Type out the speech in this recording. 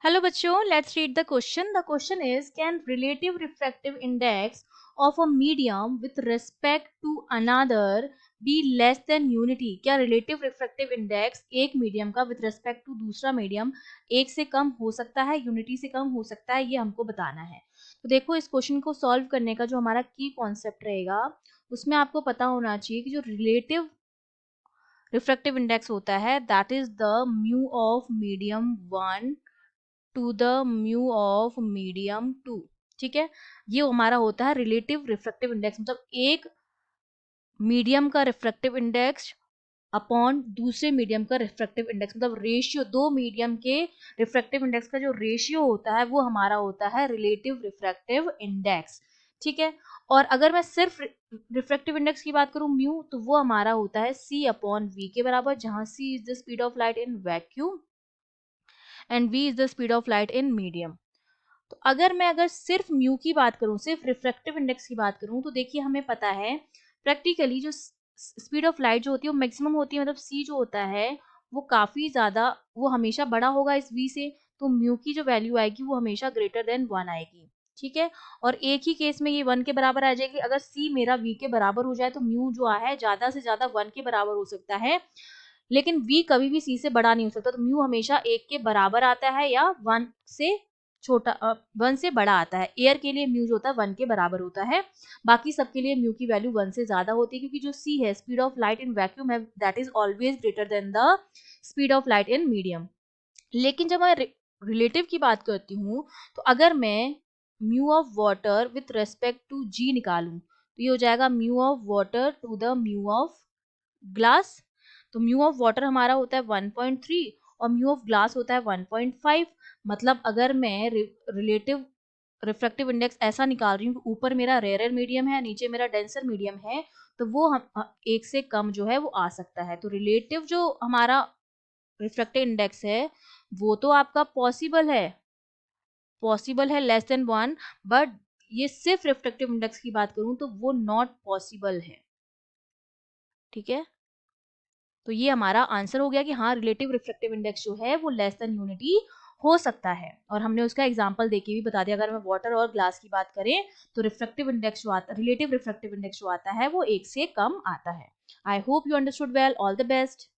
Hello बच्चों, let's read the question. The question is, can relative refractive index of a medium with respect to another be less than unity? क्या relative refractive index एक medium का with respect to दूसरा medium एक से कम हो सकता है, यूनिटी से कम हो सकता है? ये हमको बताना है. तो देखो, इस क्वेश्चन को सॉल्व करने का जो हमारा की कॉन्सेप्ट रहेगा उसमें आपको पता होना चाहिए कि जो रिलेटिव रिफ्रैक्टिव इंडेक्स होता है that is the mu of medium 1 to the mu of medium 2. ठीक है, ये हमारा होता है रिलेटिव रिफ्रैक्टिव इंडेक्स. मतलब एक मीडियम का रिफ्रैक्टिव इंडेक्स अपॉन दूसरे मीडियम का रिफ्रैक्टिव इंडेक्स, मतलब रेशियो, दो मीडियम के रिफ्रैक्टिव इंडेक्स का जो रेशियो होता है वो हमारा होता है रिलेटिव रिफ्रैक्टिव इंडेक्स. ठीक है, और अगर मैं सिर्फ रिफ्रैक्टिव इंडेक्स की बात करूं म्यू, तो वो हमारा होता है c अपॉन v के बराबर, जहां c is the speed of light in vacuum and v is the speed of light in medium. तो अगर सिर्फ म्यू की बात करूं, सिर्फ रिफ्रैक्टिव इंडेक्स की बात करूं, तो देखिए हमें पता है प्रैक्टिकली जो स्पीड ऑफ लाइट जो होती है वो मैक्सिमम होती है. मतलब सी जो होता है वो काफी ज्यादा, वो हमेशा बड़ा होगा इस वी से, तो म्यू की जो वैल्यू आएगी वो हमेशा ग्रेटर देन 1 आएगी. ठीक है, और एक ही केस में ये 1 के बराबर आ जाएगी. अगर सी मेरा वी के बराबर हो जाए तो म्यू जो है ज्यादा से ज्यादा 1 के बराबर हो सकता है, लेकिन v कभी भी c से बड़ा नहीं हो सकता. तो म्यू हमेशा 1 के बराबर आता है या 1 से छोटा 1 से बड़ा आता है. एयर के लिए म्यू जो होता है 1 के बराबर होता है, बाकी सबके लिए म्यू की वैल्यू 1 से ज्यादा होती है, क्योंकि जो c है speed of light in vacuum है that is always greater than the speed of light in medium. लेकिन जब मैं रिलेटिव की बात करती हूँ, तो अगर मैं mu of water with respect to g निकालूं, तो ये हो जाएगा mu of water to the mu of glass. तो म्यू ऑफ वाटर हमारा होता है 1.3 और म्यू ऑफ ग्लास होता है 1.5. मतलब अगर मैं रिलेटिव रिफ्रैक्टिव इंडेक्स ऐसा निकाल रही हूँ कि ऊपर मेरा रेयर मीडियम है, नीचे मेरा डेंसर मीडियम है, तो वो हम एक से कम जो है वो आ सकता है. तो रिलेटिव जो हमारा रिफ्रैक्टिव इंडेक्स है वो तो आपका पॉसिबल है लेस देन 1, बट ये सिर्फ रिफ्रैक्टिव इंडेक्स की बात करूं तो वो नॉट पॉसिबल है. ठीक है, तो ये हमारा आंसर हो गया कि हाँ, रिलेटिव रिफ्रैक्टिव इंडेक्स जो है वो लेस देन यूनिटी हो सकता है. और हमने उसका एग्जांपल देके भी बता दिया. अगर हम वाटर और ग्लास की बात करें तो रिफ्रैक्टिव इंडेक्स जो आता है, रिलेटिव रिफ्रैक्टिव इंडेक्स जो आता है वो एक से कम आता है. I hope you understood well. All the best.